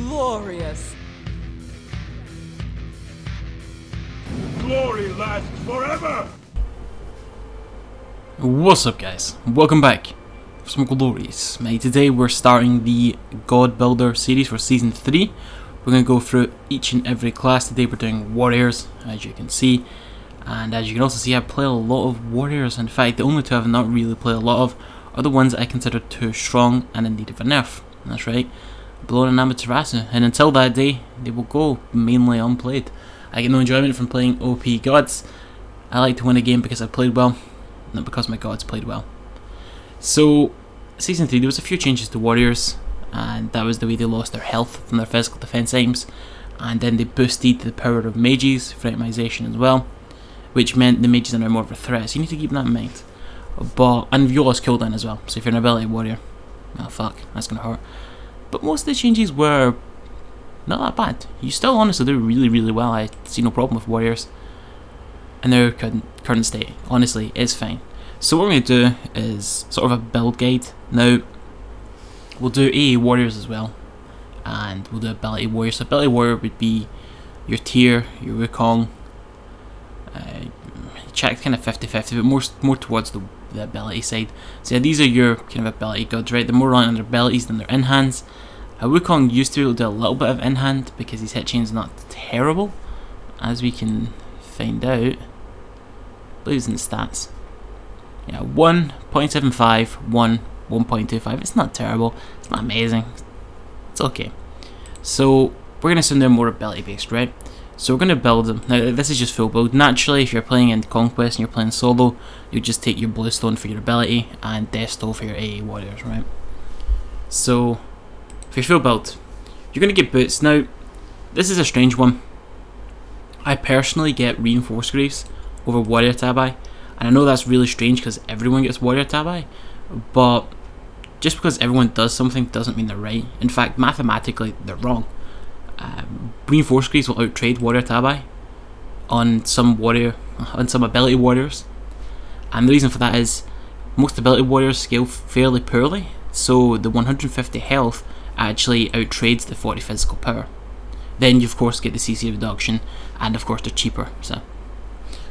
Glorious. Glory lasts forever! What's up guys, welcome back for some Glorious Smite. Today we're starting the God Builder series for Season 3. We're going to go through each and every class. Today we're doing Warriors, as you can see. And as you can also see, I play a lot of Warriors. In fact, the only two I've not really played a lot of are the ones I consider too strong and in need of a nerf. That's right, Blown and Amaterasu. And until that day, they will go mainly unplayed. I get no enjoyment from playing OP gods. I like to win a game because I played well, not because my gods played well. So, Season 3, there was a few changes to Warriors, and that was the way they lost their health from their physical defense items, and then they boosted the power of mages for itemization as well, which meant the mages are now more of a threat, so you need to keep that in mind. And you lost cooldown as well, so if you're an ability warrior, oh fuck, that's going to hurt. But most of the changes were not that bad. You still honestly do really well. I see no problem with Warriors in their current state. Honestly, it's fine. So what we're going to do is sort of a build guide. Now, we'll do AA Warriors as well, and we'll do Ability Warrior. So Ability Warrior would be your tier, your Wukong, check kind of 50-50, but more towards the ability side. So yeah, these are your kind of ability gods, right? They're more on their abilities than their in-hands. Wukong used to be able to do a little bit of in-hand because his hit chain's not terrible, as we can find out. I believe it's in the stats. Yeah, 1.75, 1.25. It's not terrible. It's not amazing. It's okay. So we're gonna send them more ability based, right? So we're gonna build them. Now this is just full build. Naturally, if you're playing in Conquest and you're playing solo, you just take your Bluestone for your ability and Deathstone for your AA warriors, right? So for your full build, you're gonna get boots. Now, this is a strange one. I personally get Reinforced Greaves over Warrior Tabi, and I know that's really strange because everyone gets Warrior Tabi, but just because everyone does something doesn't mean they're right. In fact, mathematically, they're wrong. Reinforced Greaves will outtrade Warrior Tabi on some ability warriors, and the reason for that is most ability warriors scale fairly poorly, so the 150 health actually outtrades the 40 physical power. Then you of course get the CC reduction, and of course they're cheaper. So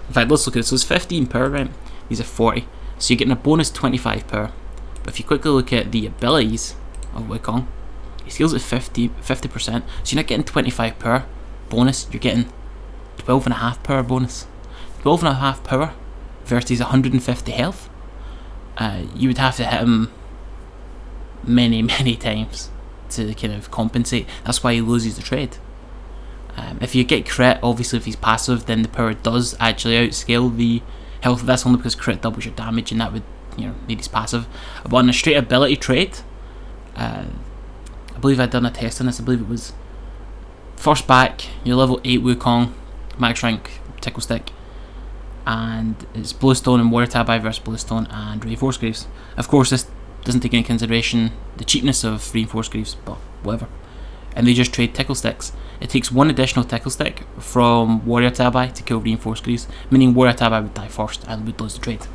in fact, let's look at it. So it's 15 power, right? These are 40, so you're getting a bonus 25 power. But if you quickly look at the abilities of Wukong, he scales at 50%, so you're not getting 25 power bonus, you're getting 12.5 power bonus. 12.5 power versus 150 health. You would have to hit him many times to kind of compensate. That's why he loses the trade. If you get crit, obviously if he's passive, then the power does actually outscale the health. That's only because crit doubles your damage, and that would, need his passive. But on a straight ability trade, I believe I'd done a test on this. I believe it was first back, your level 8 Wukong, max rank Tickle Stick, and it's Bluestone and Warrior Tabi versus Bluestone and Reinforced Greaves. Of course, this doesn't take into consideration the cheapness of Reinforced Greaves, but whatever. And they just trade Tickle Sticks. It takes one additional Tickle Stick from Warrior Tabi to kill Reinforced Greaves, meaning Warrior Tabi would die first and would lose the trade.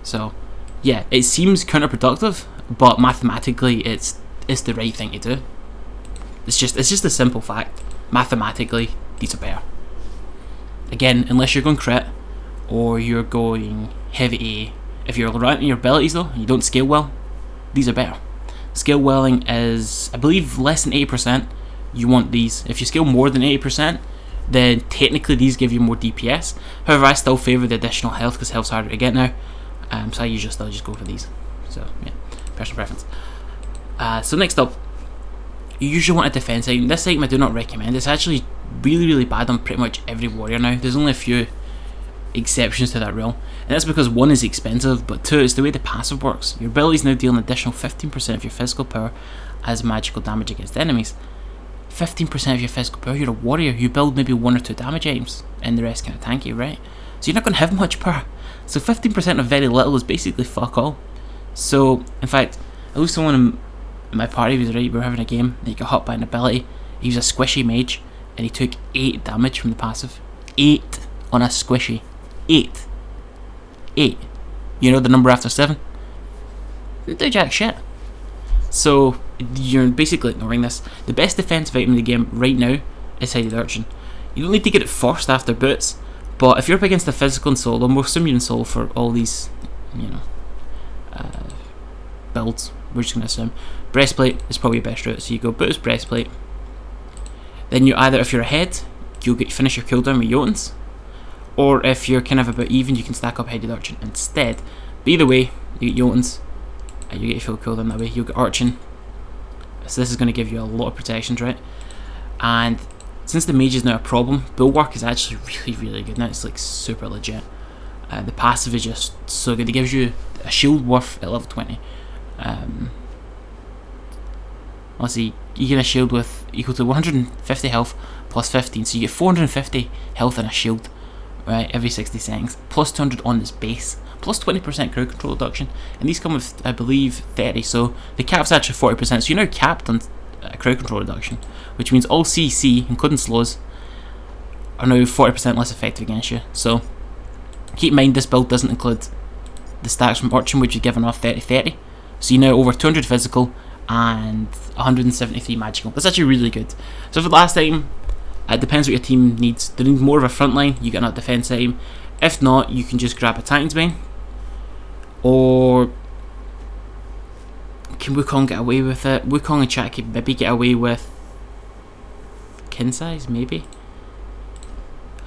So yeah, it seems counterproductive, but mathematically it's the right thing to do. It's just a simple fact. Mathematically, these are better. Again, unless you're going crit or you're going heavy A. If you're running your abilities though, and you don't scale well, these are better. Scale welling is, I believe, less than 80%. You want these. If you scale more than 80%, then technically these give you more DPS. However, I still favour the additional health because health's harder to get now. So I usually still just go for these. So yeah, personal preference. So next up, you usually want a defense item. This item I do not recommend. It's actually really bad on pretty much every warrior now. There's only a few exceptions to that rule, and that's because one is expensive, but two, it's the way the passive works. Your abilities now deal an additional 15% of your physical power as magical damage against enemies. 15% of your physical power. You're a warrior. You build maybe 1 or 2 damage items, and the rest kind of tanky, right? So you're not going to have much power. So 15% of very little is basically fuck all. So in fact, I lose someone in my party was right. We were having a game, and he got hit by an ability. He was a squishy mage, and he took 8 damage from the passive. 8 on a squishy. 8. You know the number after 7? They do jack shit. So you're basically ignoring this. The best defensive item in the game right now is Headed Urchin. You don't need to get it first after boots, but if you're up against a physical and solo, we'll assume you're in solo for all these, you know, builds. We're just going to assume breastplate is probably your best route. So you go boots, breastplate. Then you either, if you're ahead, you'll finish your cooldown with Jotuns, or if you're kind of about even, you can stack up Headed Urchin instead. But either way, you get Jotuns, and you get your full cooldown that way. You'll get Urchin. So this is going to give you a lot of protections, right? And since the mage is now a problem, Bulwark is actually really good now. It's like super legit. The passive is just so good. It gives you a shield worth at level 20. Let's see, you get a shield with equal to 150 health plus 15, so you get 450 health and a shield, right, every 60 seconds, plus 200 on this base, plus 20% crowd control reduction, and these come with, I believe, 30, so the cap's actually 40%, so you're now capped on crowd control reduction, which means all CC, including slows, are now 40% less effective against you. So keep in mind this build doesn't include the stacks from Urchin, which is given off 30-30, so you now over 200 physical and 173 magical. That's actually really good. So for the last item, it depends what your team needs. They need more of a front line, you get another defense item. If not, you can just grab a Titan's Bane, or can Wukong get away with it? Wukong and chat can maybe get away with kin size, maybe.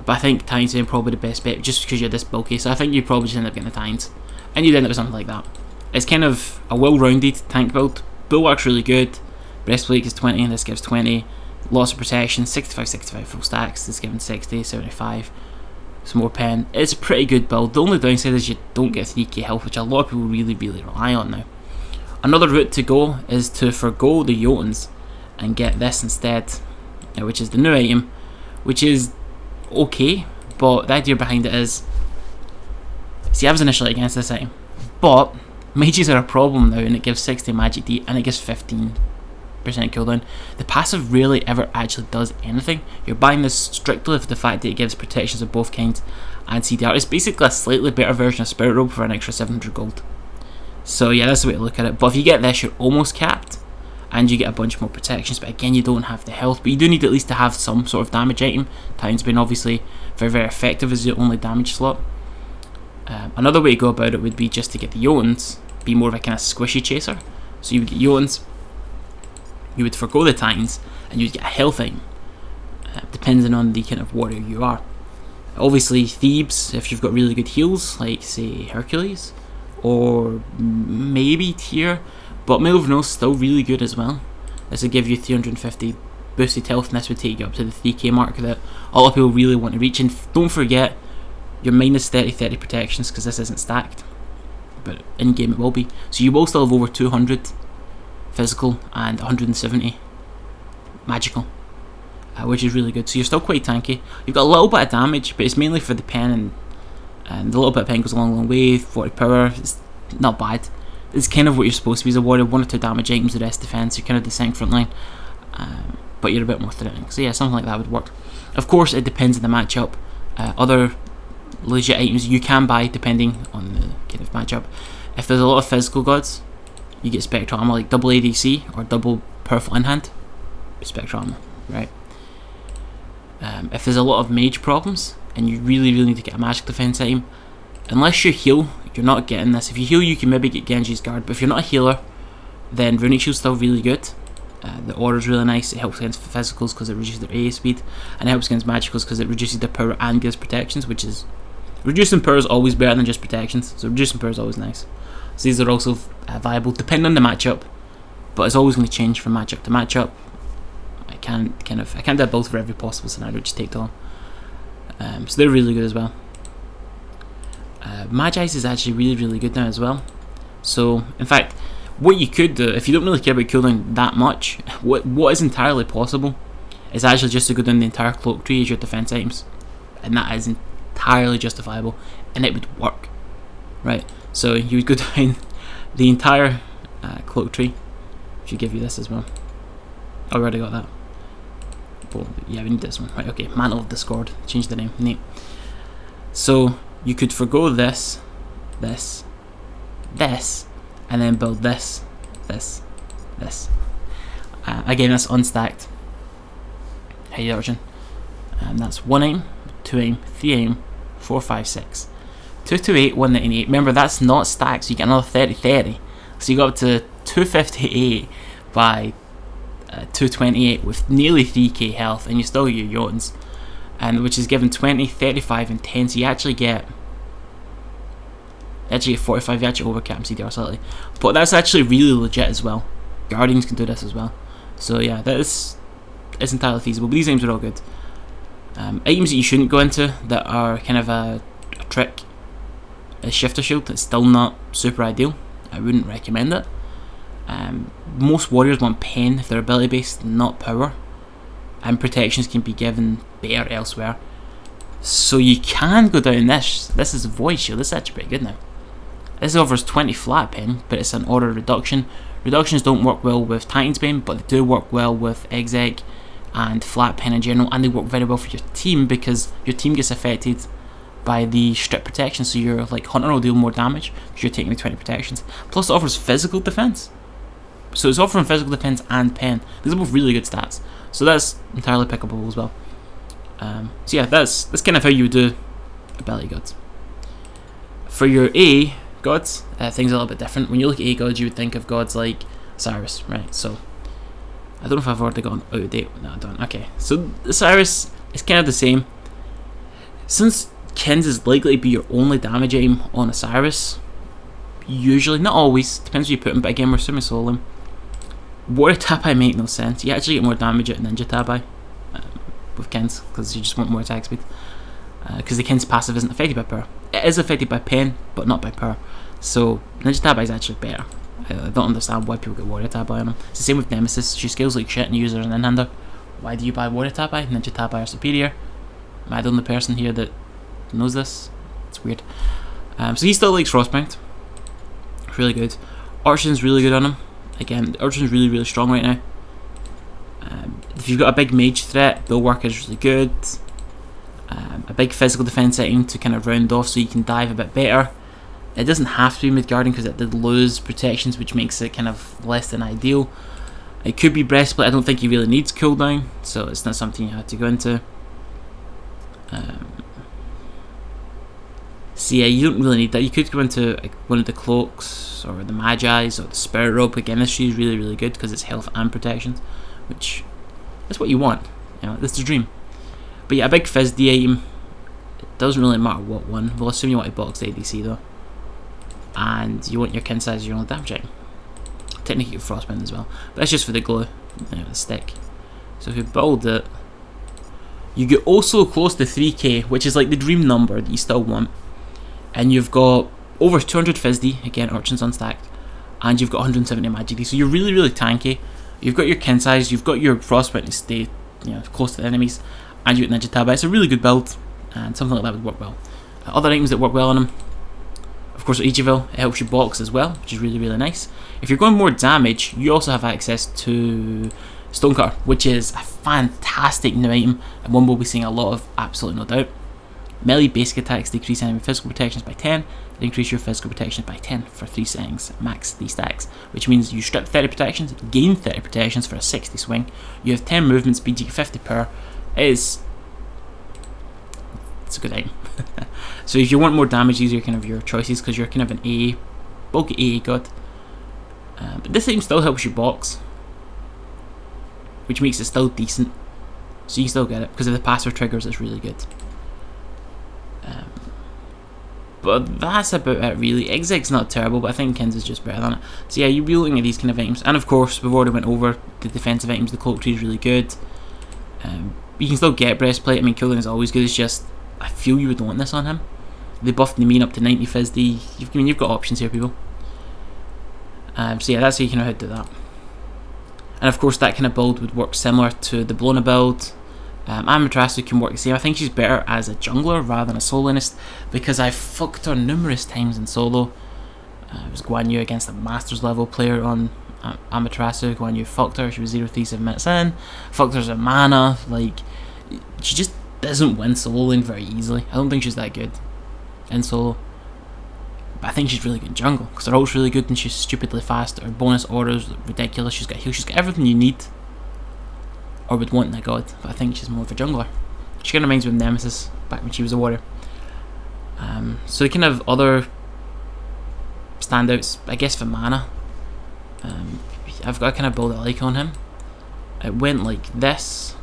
But I think Titan's Bane probably the best bet, just because you're this bulky. So I think you probably just end up getting the Titans, and you'd end up with something like that. It's kind of a well-rounded tank build. Bulwark's really good. Breastplate gives 20, this gives 20. Lots of protection, 65 full stacks. This giving 60, 75. Some more pen. It's a pretty good build. The only downside is you don't get 3k health, which a lot of people really rely on now. Another route to go is to forgo the Jotuns and get this instead, which is the new item, which is okay, but the idea behind it is, see, I was initially against this item, but mages are a problem now, and it gives 60 magic D and it gives 15% cooldown. The passive rarely ever actually does anything. You're buying this strictly for the fact that it gives protections of both kinds and CDR. It's basically a slightly better version of Spirit Robe for an extra 700 gold. So yeah, that's the way to look at it. But if you get this, you're almost capped, and you get a bunch more protections, but again, you don't have the health, but you do need at least to have some sort of damage item. Titan's Bane obviously very effective as the only damage slot. Another way to go about it would be just to get the Jotuns, be more of a kind of squishy chaser. So you would get Jotuns, you would forgo the Titans, and you'd get a health item, depending on the kind of warrior you are. Obviously Thebes, if you've got really good heals, like say Hercules, or maybe Tyr, but Mail of North is still really good as well. This would give you 350 boosted health, and this would take you up to the 3k mark that a lot of people really want to reach. And don't forget your minus 30 protections, because this isn't stacked, but in game it will be. So you will still have over 200 physical and 170 magical, which is really good. So you're still quite tanky. You've got a little bit of damage, but it's mainly for the pen, and the little bit of pen goes a long way. 40 power, it's not bad. It's kind of what you're supposed to be as a warrior. 1 or 2 damage items, the rest defense. You're kind of the same front line, but you're a bit more threatening. So yeah, something like that would work. Of course, it depends on the matchup. Other legit items you can buy depending on the kind of matchup. If there's a lot of physical gods, you get spectral armor, like double ADC or double powerful in hand, spectral armor, right? If there's a lot of mage problems and you really need to get a magic defense item, unless you heal, you're not getting this. If you heal, you can maybe get Genji's Guard, but if you're not a healer, then Runic Shield's still really good. The aura's really nice. It helps against physicals because it reduces their AA speed, and it helps against magicals because it reduces their power and gives protections, which is, reducing power is always better than just protections, so reducing power is always nice. So these are also viable depending on the matchup, but it's always going to change from matchup to matchup. I can't do a build for every possible scenario, just take on. So they're really good as well. Magi's is actually really good now as well. So in fact, what you could do, if you don't really care about cooldown that much, what is entirely possible is actually just to go down the entire cloak tree as your defense items, and that is entirely justifiable, and it would work, right? So you would go down the entire cloak tree, which would give you this as well. Oh, we already got that. Well, yeah, we need this one, right? Okay, Mantle of Discord, change the name, neat. So you could forgo this, and then build this, Again, that's unstacked. Hey Urchin. That's 1 aim, 2 aim, 3 aim, 4, 5, 6. 228, 198. Remember, that's not stacked, so you get another 30. So you go up to 258 by 228 with nearly 3k health, and you still get your Yawns, which is given 20, 35, and 10. So you actually get 45. You actually overcap CDR slightly, but that's actually really legit as well. Guardians can do this as well. So yeah, it's entirely feasible. But these items are all good. Items that you shouldn't go into that are kind of a trick is Shifter Shield. It's still not super ideal. I wouldn't recommend it. Most warriors want pen if they're ability based, not power, and protections can be given better elsewhere. So you can go down this. This is a Void Shield. This is actually pretty good now. This offers 20 flat pen, but it's an order reduction. Reductions don't work well with Titan's Bane, but they do work well with Exec and flat pen in general, and they work very well for your team because your team gets affected by the strip protection. So your Hunter will deal more damage because you're taking the 20 protections. Plus it offers physical defense. So it's offering physical defense and pen. These are both really good stats. So that's entirely pickable as well. So yeah, that's kind of how you would do ability gods. For your A gods, things are a little bit different. When you look at A gods, you would think of gods like Cyrus, right? So I don't know if I've already gone out of date. No, I don't. Okay, so Cyrus is kind of the same. Since Kins is likely to be your only damage aim on a Cyrus, usually, not always, depends where you put him, but again, we're assuming solo him. Warrior Tabai make no sense. You actually get more damage at Ninja Tabai with Kins, because you just want more attack speed. Because the Kins passive isn't affected by power. It is affected by pen, but not by power. So Ninja Tabai is actually better. I don't understand why people get Warrior Tabai on them. It's the same with Nemesis. She scales like shit and you use her as an in-hander. Why do you buy Warrior Tabai? Ninja Tabai are superior. Am I the only person here that knows this? It's weird. So he still likes Frostbound. Really good. Urchin's really good on him. Again, Urchin's really, really strong right now. If you've got a big mage threat, Bulwark is really good. A big physical defense item to kind of round off so you can dive a bit better. It doesn't have to be Midgardian because it did lose protections, which makes it kind of less than ideal. It could be Breastplate. I don't think he really needs cooldown, so it's not something you have to go into. So yeah, you don't really need that. You could go into one of the cloaks or the Magi's or the Spirit Rope. Again, this is really, really good because it's health and protections, which is what you want. You know, that's the dream. But yeah, a big Fizz D item. It doesn't really matter what one. We'll assume you want to box the ADC though, and you want your kin size your own damage item. Technically, you Frostbound as well, but that's just for the glue, the stick. So if you build it, you get also close to 3k, which is like the dream number that you still want. And you've got over 200 Fizz D, again Urchin's unstacked, and you've got 170 Magic D, so you're really, really tanky. You've got your kin size, you've got your Frostbound to stay close to the enemies, and you've got Ninja Tabai. It's a really good build, and something like that would work well. Other items that work well on him, of course, Ichiville, it helps you box as well, which is really, really nice. If you're going more damage, you also have access to Stonecutter, which is a fantastic new item, and one we'll be seeing a lot of, absolutely no doubt. Melee basic attacks decrease enemy physical protections by 10, and increase your physical protections by 10 for 3 settings, max 3 stacks, which means you strip 30 protections, gain 30 protections for a 60 swing, you have 10 movement speed, you get 50 power. It's a good item. So if you want more damage, these are kind of your choices, because you're kind of an bulky AA god. But this item still helps you box, which makes it still decent, so you can still get it, because of the passive triggers, it's really good. But that's about it really. Exec's not terrible, but I think Kins is just better than it. So yeah, you'll be looking at these kind of items, and of course we've already went over the defensive items. The cloak tree is really good. You can still get breastplate. I mean, cooldown is always good. It's just I feel you would want this on him. They buffed the mean up to 90 Fizz D. You've got options here, people. So yeah, that's how you can know how to do that. And of course that kind of build would work similar to the Blona build. Amaterasu can work the same. I think she's better as a jungler rather than a soloist, because I've fucked her numerous times in solo. It was Guan Yu against a Masters level player on Amaterasu. Guan Yu fucked her, she was 0-3 minutes in. Fucked her as a mana. Like, she just doesn't win solo lane very easily. I don't think she's that good in solo. But I think she's really good in jungle, because her ult's really good and she's stupidly fast. Her bonus order's ridiculous. She's got heal, she's got everything you need or would want in a god, but I think she's more of a jungler. She kind of reminds me of Nemesis back when she was a warrior. So the kind of other standouts, I guess, for mana, I've got a kind of build I like on him. It went like this.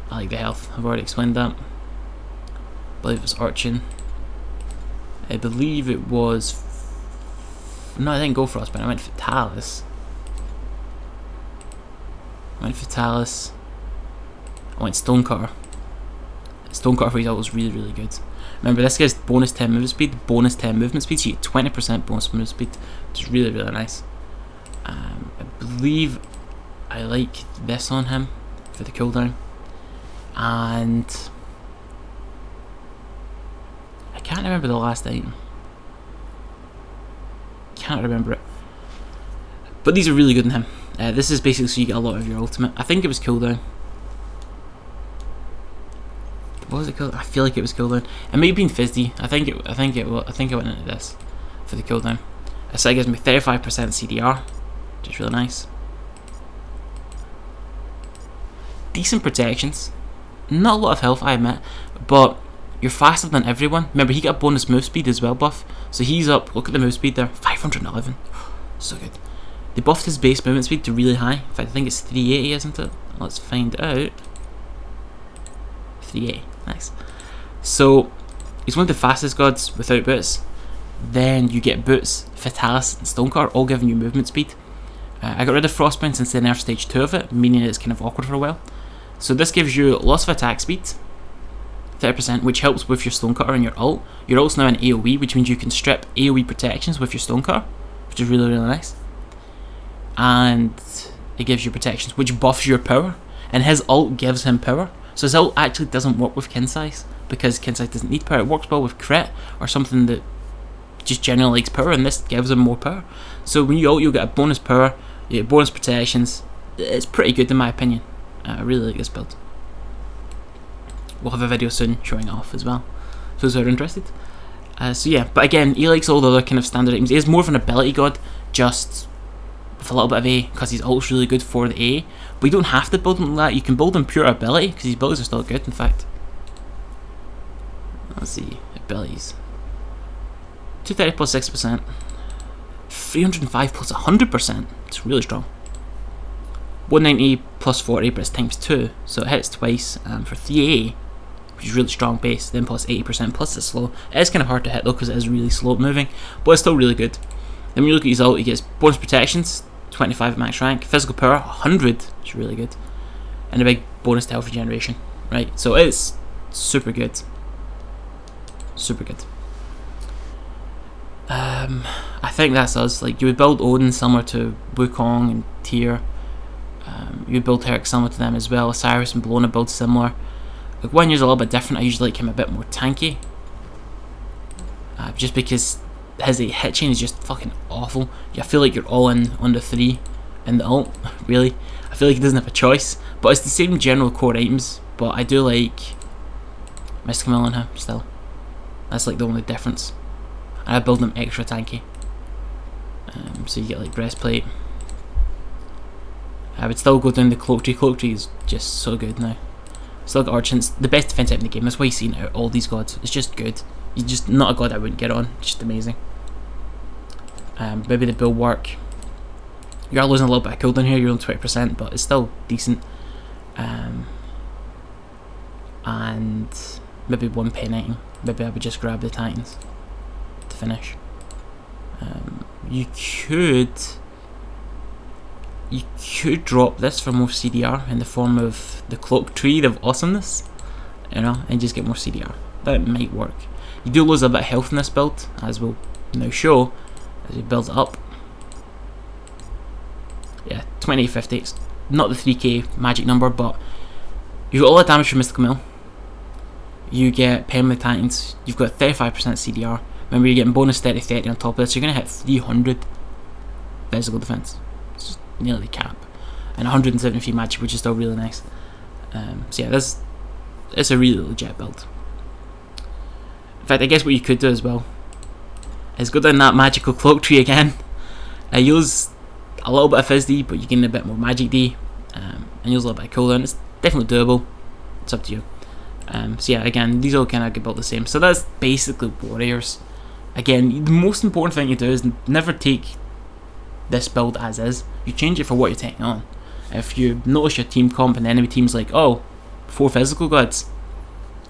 I like the health, I've already explained that. I believe it was Urchin. I believe it was... No, I didn't go Frostbite, I went Fatalis. I went Stonecutter. Stonecutter for his ult was really, really good. Remember, this gives bonus 10 movement speed, bonus 10 movement speed, so you get 20% bonus movement speed, which is really, really nice. I believe I like this on him for the cooldown. And I can't remember the last item. Can't remember it. But these are really good on him. This is basically so you get a lot of your ultimate. I think it was cooldown. What was it called? I feel like it was cooldown. It may have been Fizzy. I think I went into this for the cooldown. So it gives me 35% CDR, which is really nice. Decent protections. Not a lot of health, I admit, but you're faster than everyone. Remember, he got a bonus move speed as well buff, so he's up. Look at the move speed there, 511. So good. They buffed his base movement speed to really high. In fact, I think it's 380, isn't it? Let's find out. 380. Nice. So he's one of the fastest gods without boots. Then you get boots, Fatalis, and Stonecutter, all giving you movement speed. I got rid of Frostbound since they nerfed stage 2 of it, meaning it's kind of awkward for a while. So this gives you lots of attack speed, 30%, which helps with your Stonecutter and your ult. Your ult's now an AoE, which means you can strip AoE protections with your Stonecutter, which is really, really nice. And it gives you protections, which buffs your power, and his ult gives him power. So his ult actually doesn't work with kin size, because kin size doesn't need power. It works well with crit, or something that just generally likes power, and this gives him more power. So when you ult, you'll get a bonus power, you get bonus protections. It's pretty good in my opinion. I really like this build. We'll have a video soon showing it off as well, for those who are interested. So yeah, but again, he likes all the other kind of standard items. He is more of an ability god, just with a little bit of A, because his ult's really good for the A. But you don't have to build him like that. You can build him pure ability, because his abilities are still good, in fact. Let's see, abilities. 230 plus 6%. 305 plus 100%. It's really strong. 190 plus 40, but it's times 2, so it hits twice for 3A, which is really strong base, then plus 80%, plus it's slow. It is kind of hard to hit though, because it is really slow moving, but it's still really good. Then when you look at his ult, he gets bonus protections, 25 at max rank, physical power, 100, which is really good, and a big bonus to health regeneration, right? So it's super good. Super good. I think that's us. Like, you would build Odin similar to Wukong and Tyr. You would build Herrick similar to them as well. Cyrus and Bellona build similar. Like, one year's a little bit different. I usually like him a bit more tanky. Just because his hit chain is just fucking awful. I feel like you're all in under 3 in the ult, really. I feel like he doesn't have a choice. But it's the same general core items. But I do like Mystic Mill on him still. That's like the only difference. And I build him extra tanky. So you get like breastplate. I would still go down the Cloak Tree. Cloak Tree is just so good now. Still got Urchins, the best defense item in the game. That's why you've seen out all these gods. It's just good. He's just not a god I wouldn't get on. It's just amazing. Maybe the Bulwark. You are losing a little bit of cooldown here. You're on 20%, but it's still decent. And maybe one pen item. Maybe I would just grab the Titans to finish. You could drop this for more CDR in the form of the Cloak Tree of Awesomeness, you know, and just get more CDR. That might work. You do lose a bit of health in this build, as we'll now show as we build it up. Yeah, 2050. It's not the 3k magic number, but you got all the damage from Mystical Mill. You get Pen with Titans. You've got 35% CDR. Remember, you're getting bonus 30-30 on top of this. You're going to hit 300 physical defense. It's just nearly the cap. And 173 magic, which is still really nice. So yeah, it's a really legit build. In fact, I guess what you could do as well is go down that magical Cloak Tree again. Use a little bit of Fizz D, but you gain a bit more magic D. And and use a little bit of cooldown. It's definitely doable. It's up to you. So yeah, again, these all kind of get built the same. So that's basically Warriors. Again, the most important thing you do is never take this build as is. You change it for what you're taking on. If you notice your team comp and the enemy team's like, oh, 4 physical gods,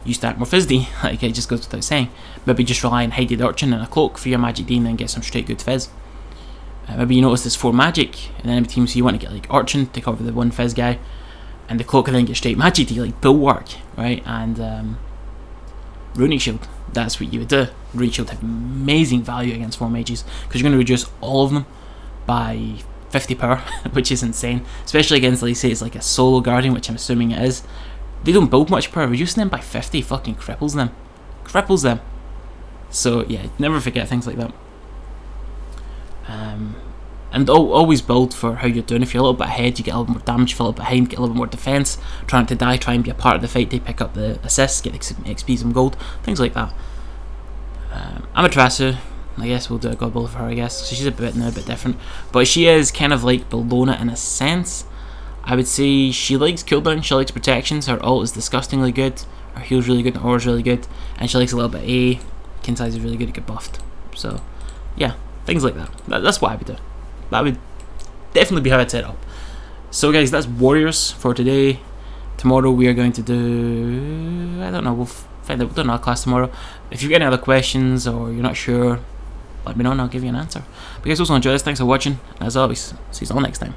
you stack more fizz-D. Like, it just goes without saying. Maybe just rely on Hided Urchin and a cloak for your magic D and then get some straight good fizz. Maybe you notice there's 4 magic in the enemy team, so you want to get like Urchin to cover the 1 fizz guy, and the cloak can then get straight magic D, like Bulwark, right? And Runic Shield, that's what you would do. Runic Shield have amazing value against 4 mages, because you're going to reduce all of them by 50 power, which is insane, especially against, like, say it's like a solo guardian, which I'm assuming it is. They don't build much power. Reducing them by 50 fucking cripples them. So yeah, never forget things like that. And always build for how you're doing. If you're a little bit ahead, you get a little more damage. If you're a little bit behind, get a little bit more defense. Try not to die, try and be a part of the fight to pick up the assists, get XP, some gold, things like that. Amaterasu, I guess we'll do a god build for her, I guess. So she's a bit different, but she is kind of like Bellona in a sense. I would say she likes cooldown, she likes protections, her ult is disgustingly good, her heal's really good, her aura's really good, and she likes a little bit of A. Kinsai's is really good to get buffed. So yeah, things like that. That's what I would do. That would definitely be how I'd set it up. So guys, that's Warriors for today. Tomorrow we are going to do, I don't know, we'll find out, we'll do another class tomorrow. If you've got any other questions or you're not sure, let me know and I'll give you an answer. But guys, also enjoy this, thanks for watching, and as always, see you all next time.